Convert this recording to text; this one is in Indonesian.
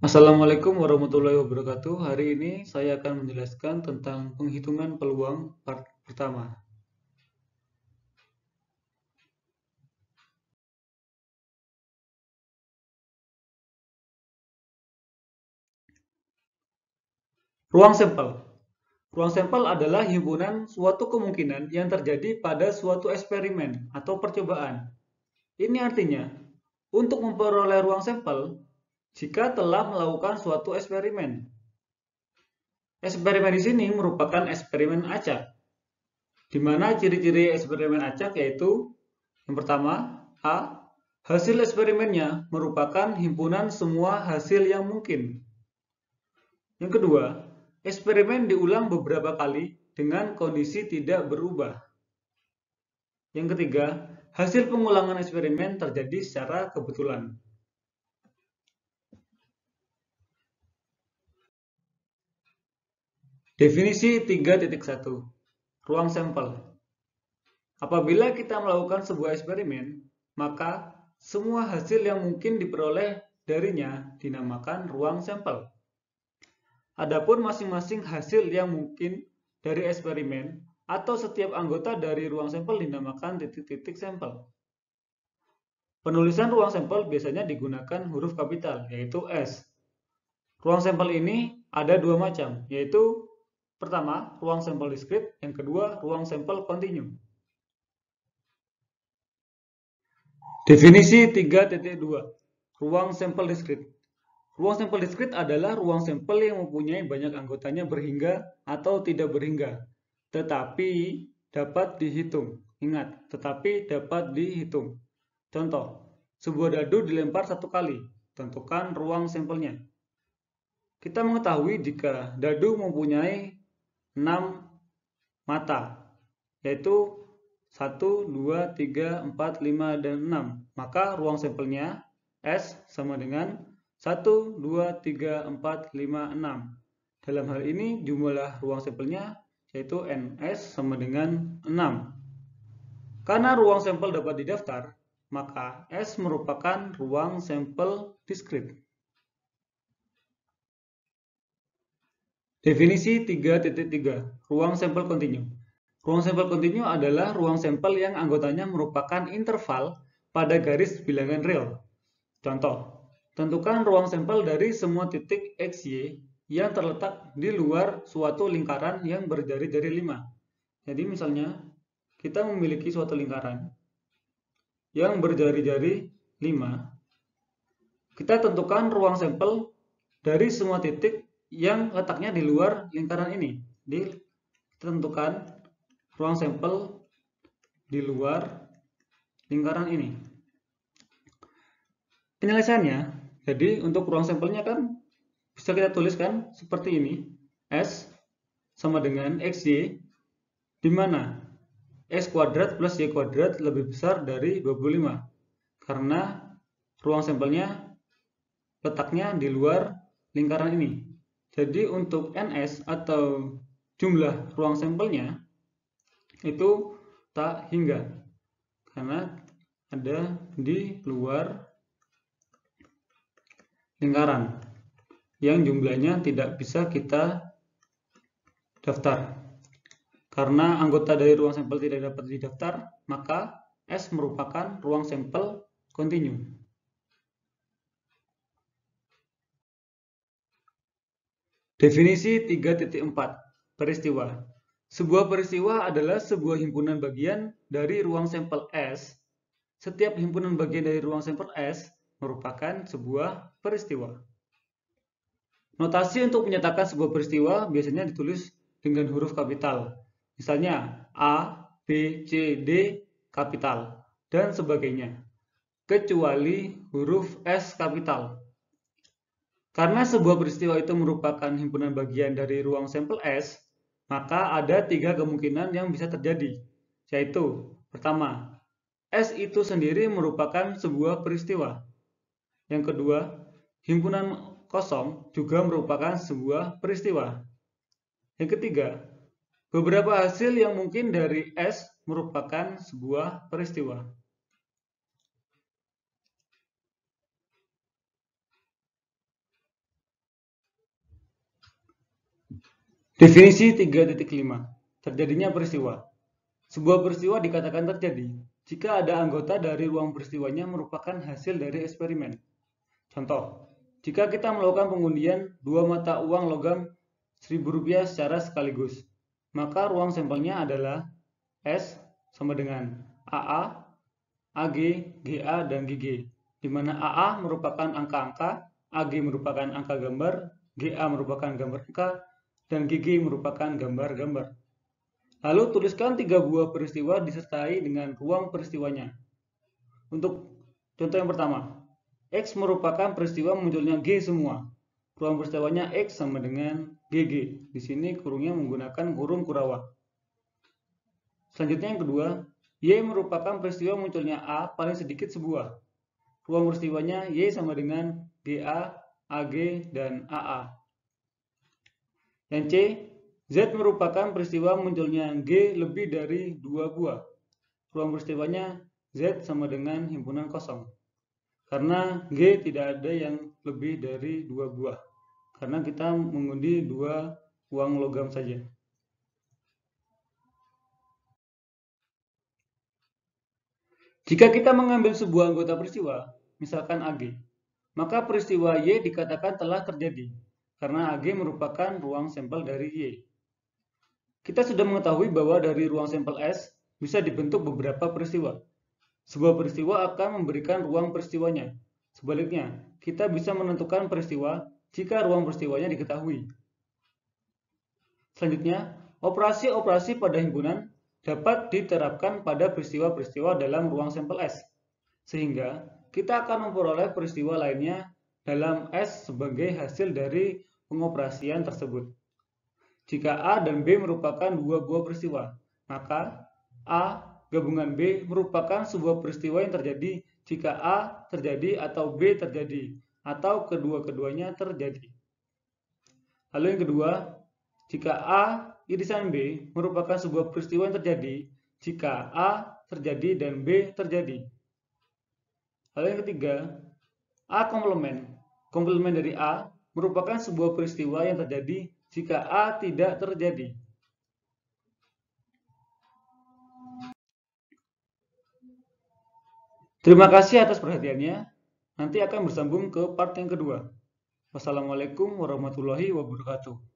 Assalamualaikum warahmatullahi wabarakatuh. Hari ini saya akan menjelaskan tentang penghitungan peluang part pertama. Ruang sampel. Ruang sampel adalah himpunan suatu kemungkinan yang terjadi pada suatu eksperimen atau percobaan. Ini artinya, untuk memperoleh ruang sampel, jika telah melakukan suatu eksperimen. Eksperimen di sini merupakan eksperimen acak, di mana ciri-ciri eksperimen acak yaitu yang pertama, A. Hasil eksperimennya merupakan himpunan semua hasil yang mungkin. Yang kedua, eksperimen diulang beberapa kali dengan kondisi tidak berubah. Yang ketiga, hasil pengulangan eksperimen terjadi secara kebetulan. Definisi 3.1 Ruang sampel. Apabila kita melakukan sebuah eksperimen, maka semua hasil yang mungkin diperoleh darinya dinamakan ruang sampel. Adapun masing-masing hasil yang mungkin dari eksperimen atau setiap anggota dari ruang sampel dinamakan titik-titik sampel. Penulisan ruang sampel biasanya digunakan huruf kapital, yaitu S. Ruang sampel ini ada dua macam, yaitu pertama, ruang sampel diskrit, yang kedua, ruang sampel kontinu. Definisi 3.2 Ruang sampel diskrit. Ruang sampel diskrit adalah ruang sampel yang mempunyai banyak anggotanya berhingga atau tidak berhingga, tetapi dapat dihitung. Ingat, tetapi dapat dihitung. Contoh, sebuah dadu dilempar satu kali. Tentukan ruang sampelnya. Kita mengetahui jika dadu mempunyai 6 mata, yaitu 1, 2, 3, 4, 5, dan 6. Maka ruang sampelnya S sama dengan 1, 2, 3, 4, 5, 6. Dalam hal ini jumlah ruang sampelnya yaitu NS sama dengan 6. Karena ruang sampel dapat didaftar, maka S merupakan ruang sampel diskrit. Definisi 3.3 Ruang sampel kontinu. Ruang sampel kontinu adalah ruang sampel yang anggotanya merupakan interval pada garis bilangan real. Contoh, tentukan ruang sampel dari semua titik XY yang terletak di luar suatu lingkaran yang berjari-jari 5. Jadi misalnya, kita memiliki suatu lingkaran yang berjari-jari 5. Kita tentukan ruang sampel dari semua titik yang letaknya di luar lingkaran ini. Kita tentukan ruang sampel di luar lingkaran ini. Penyelesaiannya, jadi untuk ruang sampelnya kan bisa kita tuliskan seperti ini. S sama dengan XY, di mana X kuadrat plus Y kuadrat lebih besar dari 25. Karena ruang sampelnya letaknya di luar lingkaran ini. Jadi untuk NS atau jumlah ruang sampelnya itu tak hingga. Karena ada di luar lingkaran yang jumlahnya tidak bisa kita daftar. Karena anggota dari ruang sampel tidak dapat didaftar, maka S merupakan ruang sampel kontinu. Definisi 3.4 Peristiwa. Sebuah peristiwa adalah sebuah himpunan bagian dari ruang sampel S. Setiap himpunan bagian dari ruang sampel S merupakan sebuah peristiwa. Notasi untuk menyatakan sebuah peristiwa biasanya ditulis dengan huruf kapital. Misalnya A, B, C, D, kapital, dan sebagainya. Kecuali huruf S kapital. Karena sebuah peristiwa itu merupakan himpunan bagian dari ruang sampel S, maka ada 3 kemungkinan yang bisa terjadi, yaitu pertama, S itu sendiri merupakan sebuah peristiwa. Yang kedua, himpunan kosong juga merupakan sebuah peristiwa. Yang ketiga, beberapa hasil yang mungkin dari S merupakan sebuah peristiwa. Definisi 3.5. Terjadinya peristiwa. Sebuah peristiwa dikatakan terjadi jika ada anggota dari ruang peristiwanya merupakan hasil dari eksperimen. Contoh, jika kita melakukan pengundian 2 mata uang logam Rp1.000 secara sekaligus, maka ruang sampelnya adalah S sama dengan AA, AG, GA, dan GG, di mana AA merupakan angka-angka, AG merupakan angka gambar, GA merupakan gambar angka, dan GG merupakan gambar-gambar. Lalu tuliskan 3 buah peristiwa disertai dengan ruang peristiwanya. Untuk contoh yang pertama, X merupakan peristiwa munculnya G semua. Ruang peristiwanya X sama dengan GG. Di sini kurungnya menggunakan kurung Kurawat. Selanjutnya yang kedua, Y merupakan peristiwa munculnya A paling sedikit sebuah. Ruang peristiwanya Y sama dengan GA, AG, dan AA. Yang C, Z merupakan peristiwa munculnya G lebih dari 2 buah. Ruang peristiwanya Z sama dengan himpunan kosong. Karena G tidak ada yang lebih dari 2 buah. Karena kita mengundi 2 uang logam saja. Jika kita mengambil sebuah anggota peristiwa, misalkan AG, maka peristiwa Y dikatakan telah terjadi. Karena AG merupakan ruang sampel dari Y. Kita sudah mengetahui bahwa dari ruang sampel S bisa dibentuk beberapa peristiwa. Sebuah peristiwa akan memberikan ruang peristiwanya. Sebaliknya, kita bisa menentukan peristiwa jika ruang peristiwanya diketahui. Selanjutnya, operasi-operasi pada himpunan dapat diterapkan pada peristiwa-peristiwa dalam ruang sampel S. Sehingga, kita akan memperoleh peristiwa lainnya dalam S sebagai hasil dari pengoperasian tersebut. Jika A dan B merupakan 2 buah peristiwa, maka A gabungan B merupakan sebuah peristiwa yang terjadi jika A terjadi atau B terjadi, atau kedua-keduanya terjadi. Lalu yang kedua, jika A irisan B merupakan sebuah peristiwa yang terjadi jika A terjadi dan B terjadi. Lalu yang ketiga, A komplement. Komplement dari A merupakan sebuah peristiwa yang terjadi jika A tidak terjadi. Terima kasih atas perhatiannya. Nanti akan bersambung ke part yang kedua. Wassalamualaikum warahmatullahi wabarakatuh.